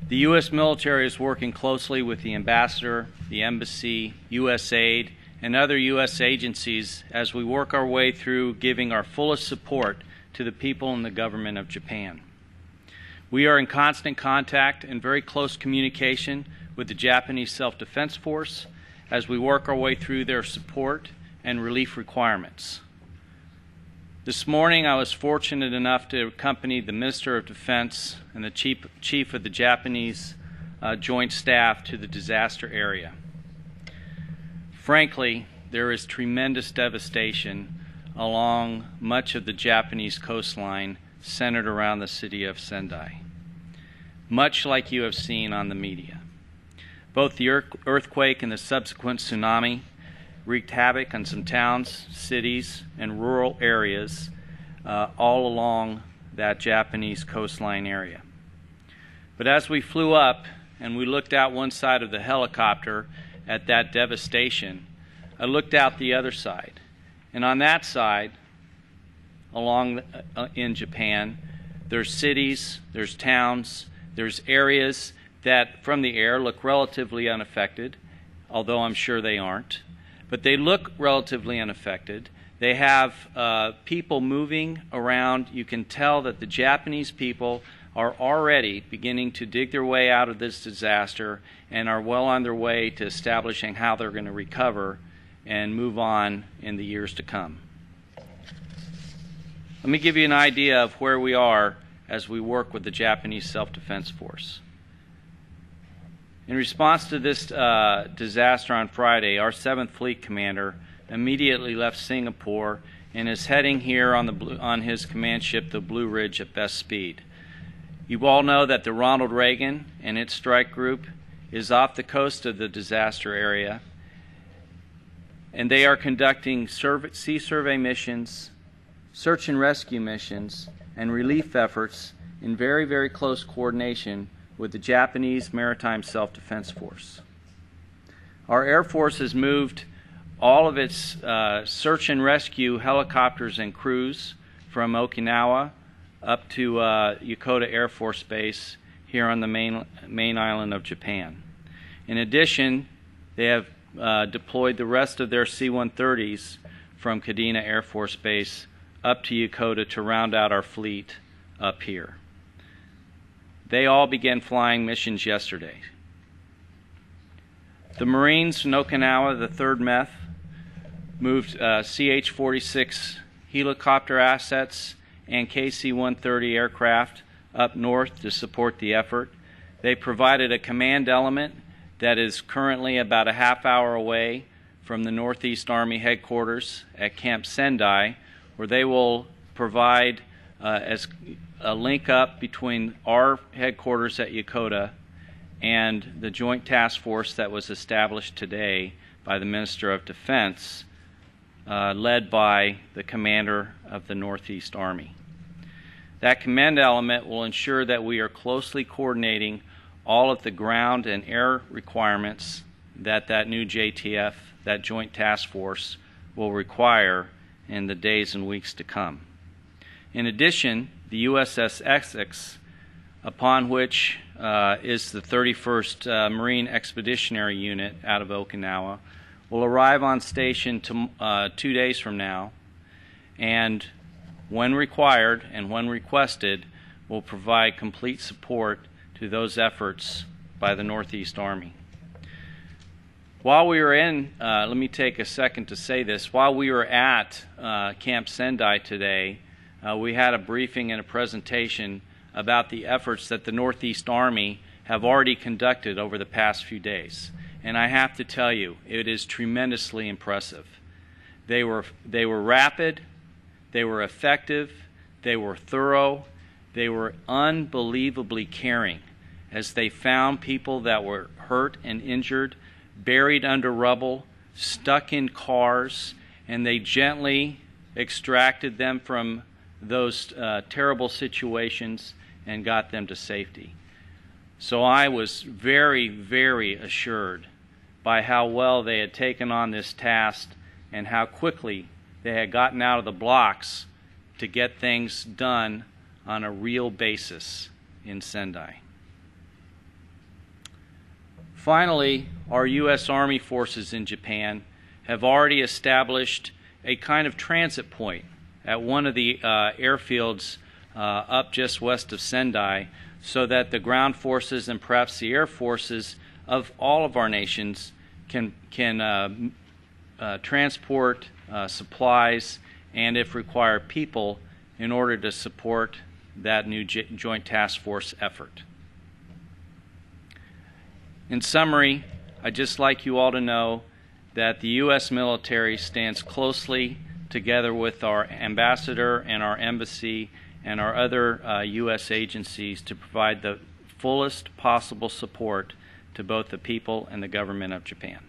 The U.S. military is working closely with the ambassador, the embassy, USAID, and other U.S. agencies as we work our way through giving our fullest support to the people and the government of Japan. We are in constant contact and very close communication with the Japanese Self-Defense Force as we work our way through their support and relief requirements. This morning I was fortunate enough to accompany the Minister of Defense and the Chief of the Japanese Joint Staff to the disaster area. Frankly, there is tremendous devastation along much of the Japanese coastline centered around the city of Sendai, much like you have seen on the media. Both the earthquake and the subsequent tsunami wreaked havoc on some towns, cities, and rural areas all along that Japanese coastline area. But as we flew up and we looked out one side of the helicopter at that devastation, I looked out the other side. And on that side, along in Japan, there's cities, there's towns, there's areas that from the air look relatively unaffected, although I'm sure they aren't. But they look relatively unaffected. They have people moving around. You can tell that the Japanese people are already beginning to dig their way out of this disaster and are well on their way to establishing how they're going to recover and move on in the years to come. Let me give you an idea of where we are as we work with the Japanese Self-Defense Force. In response to this disaster on Friday, our 7th Fleet Commander immediately left Singapore and is heading here on his command ship, the Blue Ridge, at best speed. You all know that the Ronald Reagan and its strike group is off the coast of the disaster area, and they are conducting sea survey missions, search and rescue missions, and relief efforts in very, very close coordination with the Japanese Maritime Self-Defense Force. Our Air Force has moved all of its search and rescue helicopters and crews from Okinawa up to Yokota Air Force Base here on the main island of Japan. In addition, they have deployed the rest of their C-130s from Kadena Air Force Base up to Yokota to round out our fleet up here. They all began flying missions yesterday. The Marines in Okinawa, the 3rd MEF, moved CH-46 helicopter assets and KC-130 aircraft up north to support the effort. They provided a command element that is currently about a half-hour away from the Northeast Army headquarters at Camp Sendai, where they will provide as a link up between our headquarters at Yokota and the joint task force that was established today by the Minister of Defense, led by the commander of the Northeast Army. That command element will ensure that we are closely coordinating all of the ground and air requirements that new JTF, that joint task force, will require in the days and weeks to come. In addition, the USS Essex, upon which is the 31st Marine Expeditionary Unit out of Okinawa, will arrive on station 2 days from now, and when required and when requested, will provide complete support to those efforts by the Northeast Army. While we were let me take a second to say this, while we were at Camp Sendai today, we had a briefing and a presentation about the efforts that the Northeast Army have already conducted over the past few days. And I have to tell you, it is tremendously impressive. They were rapid, they were effective, they were thorough, they were unbelievably caring as they found people that were hurt and injured, buried under rubble, stuck in cars, and they gently extracted them from those terrible situations and got them to safety. So I was very, very assured by how well they had taken on this task and how quickly they had gotten out of the blocks to get things done on a real basis in Sendai. Finally, our U.S. Army forces in Japan have already established a kind of transit point at one of the airfields up just west of Sendai, so that the ground forces and perhaps the air forces of all of our nations can transport supplies and, if required, people in order to support that new joint task force effort. In summary, I'd just like you all to know that the U.S. military stands closely together with our ambassador and our embassy and our other U.S. agencies to provide the fullest possible support to both the people and the government of Japan.